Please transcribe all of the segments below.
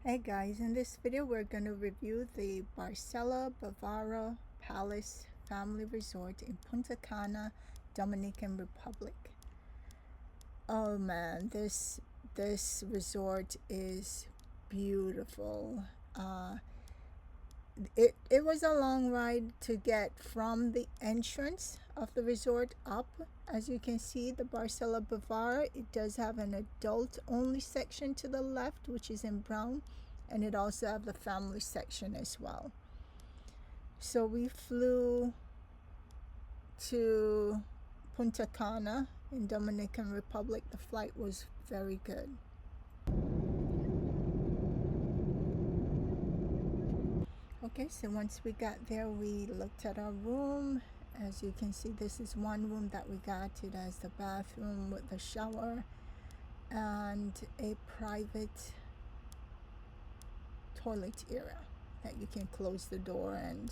Hey guys, in this video we're going to review the Barcelo Bavaro Palace Family Resort in Punta Cana, Dominican Republic. Oh man, this resort is beautiful. It was a long ride to get from the entrance of the resort up. As you can see, the Barcelo Bavaro, it does have an adult only section to the left, which is in brown, and it also have the family section as well. So we flew to Punta Cana in Dominican Republic. The flight was very good. Okay, so once we got there, we looked at our room. As you can see, this is one room that we got. It has the bathroom with the shower and a private toilet area that you can close the door. And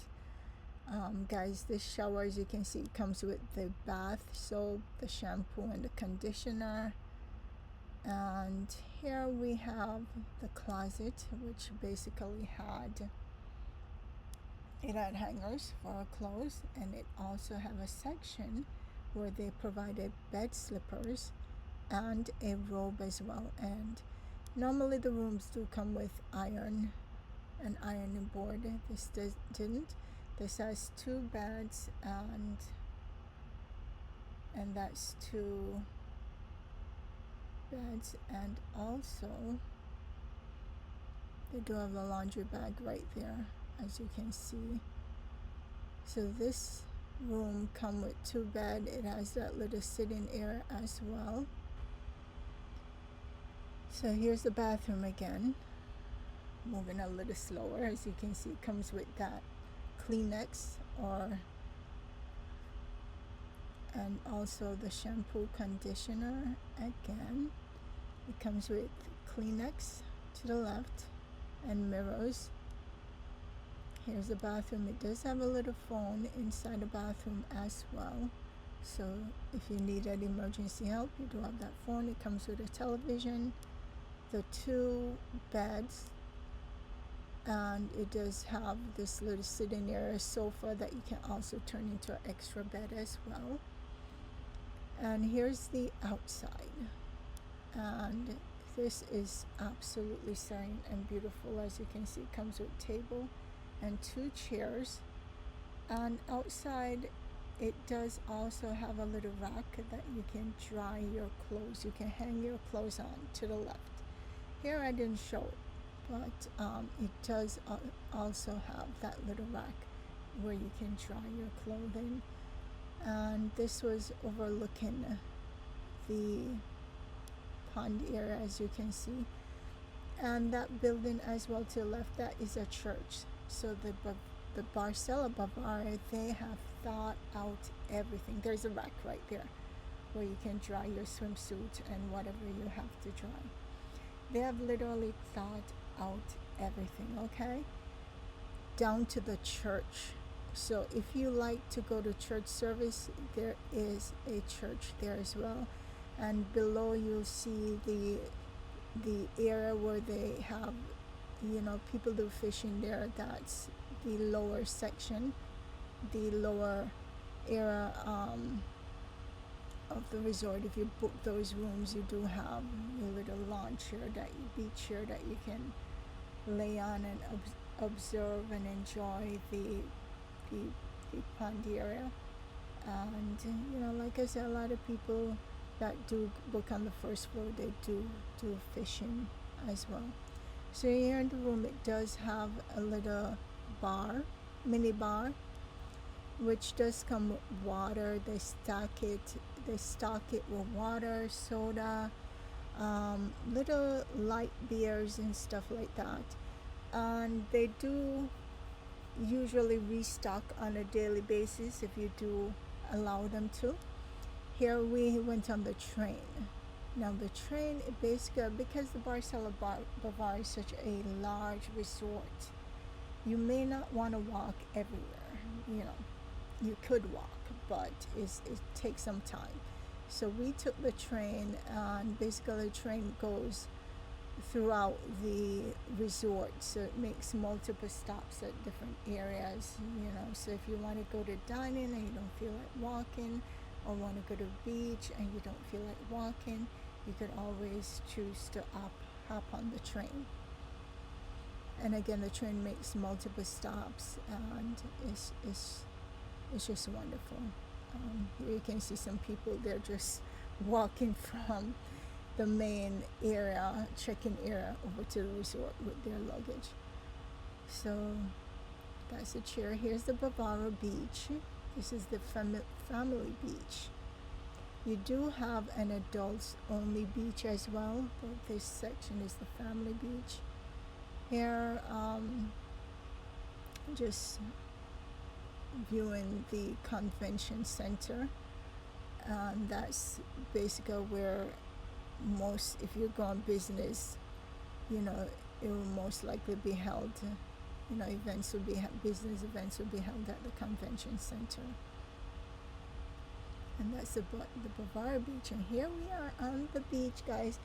guys, this shower, as you can see, comes with the bath soap, the shampoo, and the conditioner. And here we have the closet, which basically had hangers for our clothes, and it also have a section where they provided bed slippers and a robe as well. And normally the rooms do come with an ironing board. This didn't. This has 2 beds, and that's 2 beds, and also they do have a laundry bag right there, as you can see. So this room come with 2 bed. It has that little sitting area as well. So here's the bathroom again, moving a little slower. As you can see, it comes with that Kleenex and also the shampoo, conditioner. Again, it comes with Kleenex to the left and mirrors. Here's the bathroom. It does have a little phone inside the bathroom as well, so if you need any emergency help, you do have that phone. It comes with a television, the 2 beds, and it does have this little sitting area sofa that you can also turn into an extra bed as well. And here's the outside, and this is absolutely serene and beautiful. As you can see, it comes with table and 2 chairs, and outside it does also have a little rack that you can dry your clothes. You can hang your clothes on to the left. Here I didn't show it, but it does also have that little rack where you can dry your clothing. And this was overlooking the pond area, as you can see. And that building as well to the left, that is a church. So the Barcelo Bavaro, they have thought out everything. There's a rack right there where you can dry your swimsuit and whatever you have to dry. They have literally thought out everything, okay? Down to the church. So if you like to go to church service, there is a church there as well. And below you'll see the area where they have, people do fishing there. That's the lower section, the lower area of the resort. If you book those rooms, you do have a little lawn chair, beach chair that you can lay on and observe and enjoy the pond area. And like I said, a lot of people that do book on the first floor, they do fishing as well. So here in the room, it does have a little mini bar, which does come with water. They stock it with water, soda, little light beers and stuff like that. And they do usually restock on a daily basis if you do allow them to. Here we went on the train. Now the train, basically, because the Barcelo Bavaro is such a large resort, you may not want to walk everywhere. You could walk, but it takes some time. So we took the train, and basically the train goes throughout the resort, so it makes multiple stops at different areas, so if you want to go to dining and you don't feel like walking, or want to go to the beach and you don't feel like walking, you could always choose to hop on the train. And again, the train makes multiple stops, and it's just wonderful. Here you can see some people, they're just walking from the main area, check-in area, over to the resort with their luggage. So that's a chair. Here's the Bavaro beach. This is the family beach. You do have an adults only beach as well, but this section is the family beach. Here, just viewing the convention center, and that's basically where if you're going business, it will most likely be held. Business events will be held at the convention center. And that's the Bavaro beach. And here we are on the beach, guys.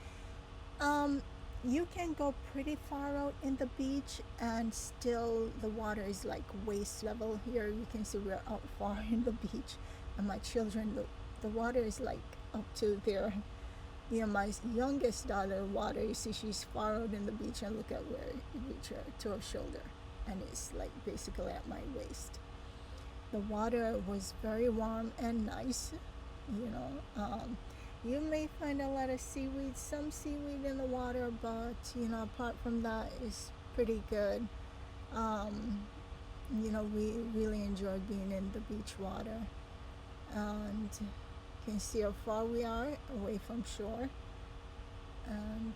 You can go pretty far out in the beach and still the water is like waist level. Here you can see we're out far in the beach, and my children, the water is like up to their, my youngest daughter, water, you see she's far out in the beach, and look at where it reaches her to her shoulder, and it's like basically at my waist. The water was very warm and nice. You may find a lot of some seaweed in the water, but apart from that, it's pretty good. We really enjoy being in the beach water, and you can see how far we are away from shore, and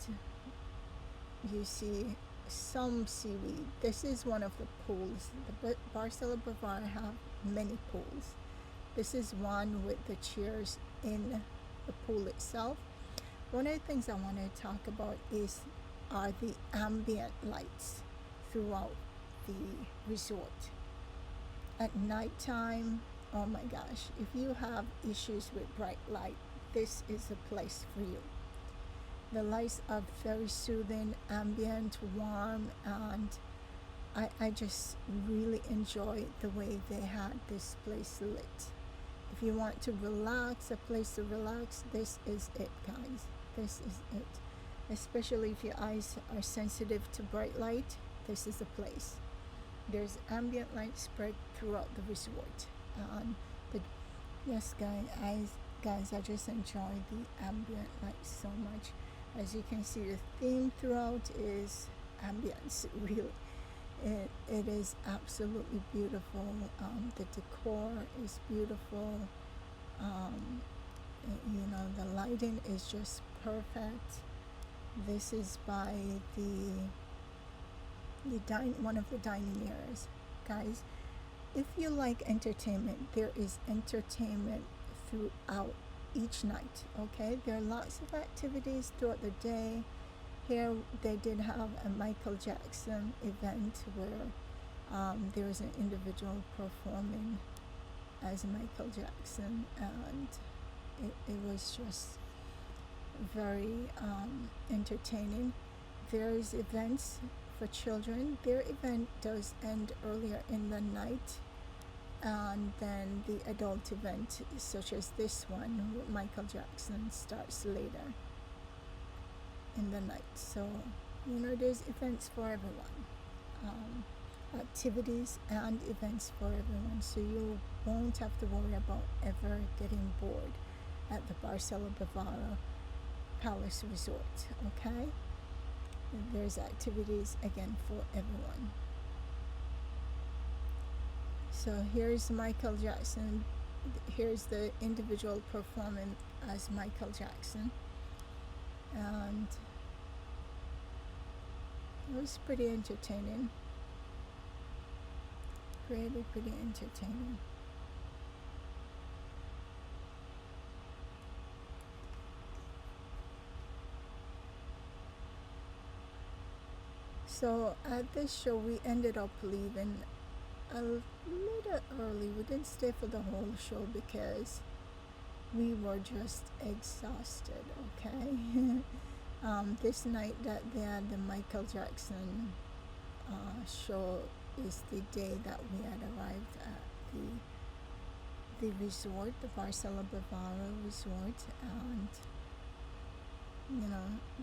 you see some seaweed. This is one of the pools. The Barcelo Bavaro have many pools. This is one with the chairs in the pool itself. One of the things I want to talk about are the ambient lights throughout the resort. At nighttime, oh my gosh, if you have issues with bright light, this is a place for you. The lights are very soothing, ambient, warm, and I just really enjoy the way they had this place lit. If you want to relax, a place to relax, this is it, guys. This is it. Especially if your eyes are sensitive to bright light, this is the place. There's ambient light spread throughout the resort. Yes, guys, I just enjoy the ambient light so much. As you can see, the theme throughout is ambiance, really. It is absolutely beautiful. The decor is beautiful. The lighting is just perfect. This is by one of the dining areas. Guys, if you like entertainment, there is entertainment throughout each night, okay? There are lots of activities throughout the day. Here they did have a Michael Jackson event where there was an individual performing as Michael Jackson, and it was just very entertaining. There's events for children. Their event does end earlier in the night, and then the adult event, such as this one with Michael Jackson, starts later in the night. So there's events for everyone, activities and events for everyone, so you won't have to worry about ever getting bored at the Barcelo Bavaro Palace Resort, okay? There's activities again for everyone. So here's Michael Jackson. Here's the individual performing as Michael Jackson, and it was pretty entertaining. Pretty entertaining. So at this show, we ended up leaving a little early. We didn't stay for the whole show because we were just exhausted, okay? This night that they had the Michael Jackson show is the day that we had arrived at the resort, the Barcelo Bavaro resort, and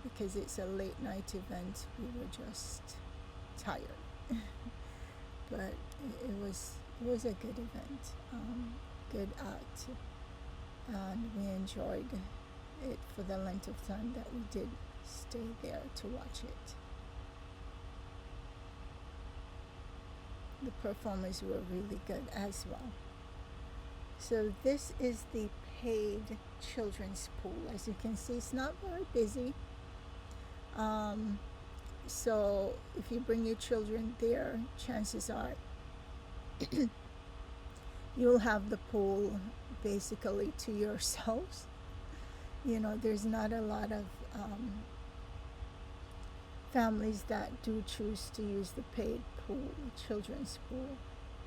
because it's a late night event, we were just tired. But it was a good event, good act, and we enjoyed it for the length of time that we did stay there to watch it. The performers were really good as well. So this is the paid children's pool. As you can see, it's not very busy. So if you bring your children there, chances are you'll have the pool basically to yourselves. There's not a lot of families that do choose to use the paid pool, children's pool,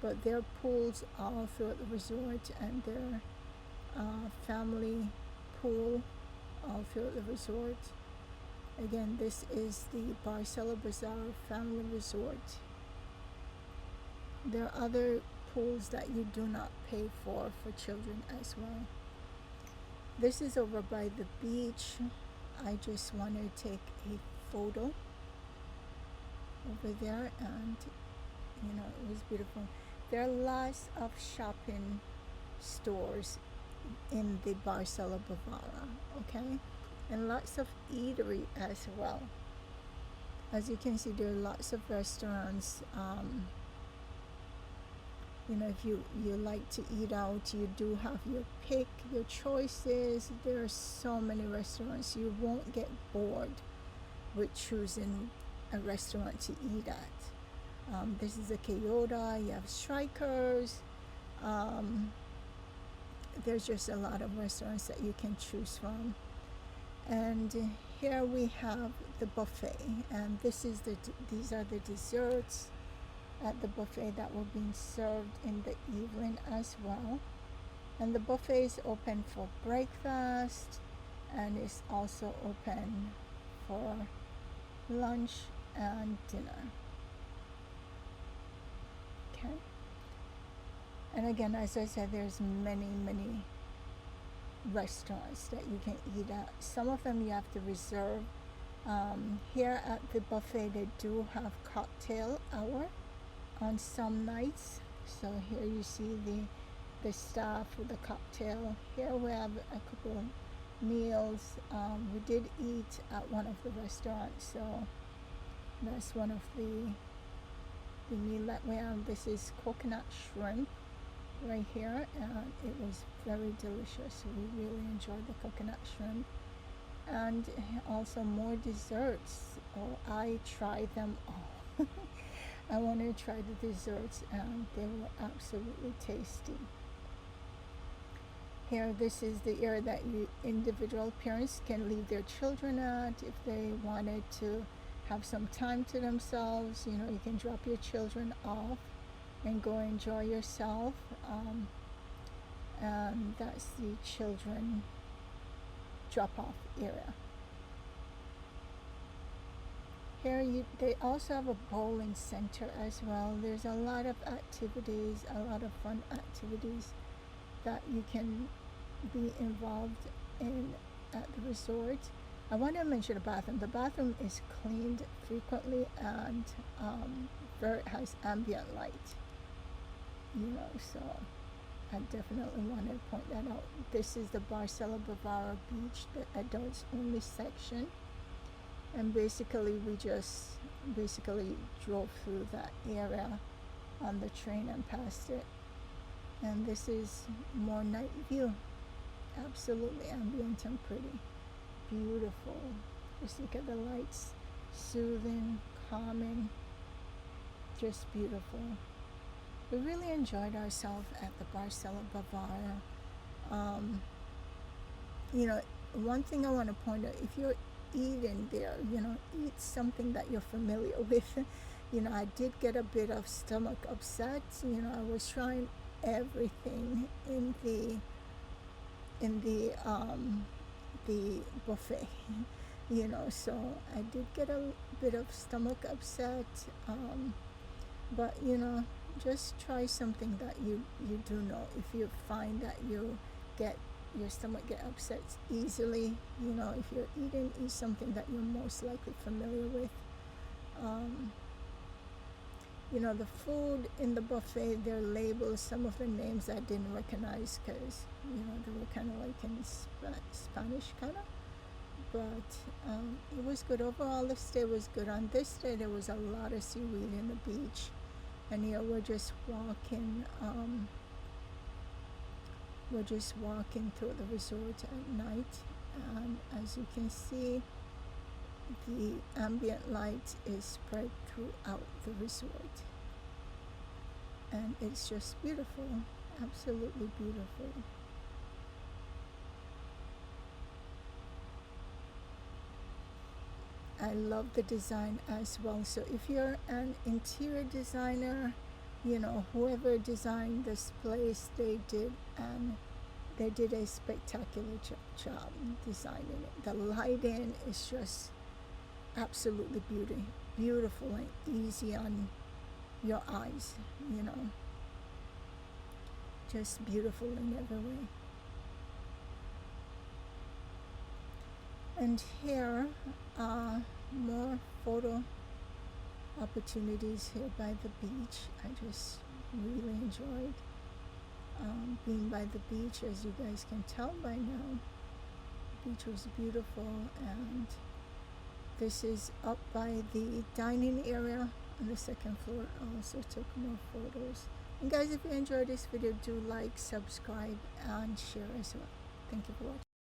but there are pools all throughout the resort, and their family pool all throughout the resort. Again, this is the Barcelo Bavaro Family Resort. There are other pools that you do not pay for children as well. This is over by the beach. I just want to take a photo over there, and it was beautiful. There are lots of shopping stores in the Barcelo Bavaro, okay, and lots of eatery as well. As you can see, there are lots of restaurants. If you like to eat out, you do have your pick, your choices. There are so many restaurants. You won't get bored with choosing a restaurant to eat at. This is a Kyoto. You have Strikers. There's just a lot of restaurants that you can choose from. And here we have the buffet, and these are the desserts at the buffet that were being served in the evening as well. And the buffet is open for breakfast, and it's also open for lunch and dinner. Okay. And again, as I said, there's many restaurants that you can eat at. Some of them you have to reserve. Here at the buffet, they do have cocktail hour on some nights. So here you see the staff with the cocktail. Here we have a couple of meals. We did eat at one of the restaurants, so that's one of the meal that we have. This is coconut shrimp right here, and it was very delicious. We really enjoyed the coconut shrimp, and also more desserts. I tried them all. I wanted to try the desserts, and they were absolutely tasty. Here, this is the area that individual parents can leave their children at if they wanted to have some time to themselves. You can drop your children off and go enjoy yourself. And that's the children drop-off area. Here they also have a bowling center as well. There's a lot of activities, a lot of fun activities that you can be involved in at the resort. I want to mention the bathroom. The bathroom is cleaned frequently, and it has ambient light. So I definitely want to point that out. This is the Barcelo Bavaro beach, the adults only section. And basically we just drove through that area on the train and passed it. And this is more night view. Absolutely ambient and pretty. Beautiful. Just look at the lights. Soothing, calming. Just beautiful. We really enjoyed ourselves at the Barcelo Bavaro. One thing I want to point out, if you're eating there, eat something that you're familiar with. I did get a bit of stomach upset. I was trying everything in the buffet. So I did get a bit of stomach upset, but just try something that you do know. If you find that get your stomach get upset easily, if you're eat something that you're most likely familiar with. The food in the buffet, their labels, some of the names I didn't recognize because they were kind of like in Spanish kind of, but it was good overall. The stay was good. On this day there was a lot of seaweed in the beach, and here we're just walking through the resort at night, and as you can see, the ambient light is spread throughout the resort, and it's just beautiful, absolutely beautiful. I love the design as well. So if you're an interior designer, whoever designed this place, they did a spectacular job designing it. The lighting is just absolutely beautiful and easy on your eyes, just beautiful in every way. And here are more photo opportunities here by the beach. I just really enjoyed being by the beach. As you guys can tell by now, the beach was beautiful, and this is up by the dining area on the second floor. I also took more photos. And guys, if you enjoyed this video, do like, subscribe, and share as well. Thank you for watching.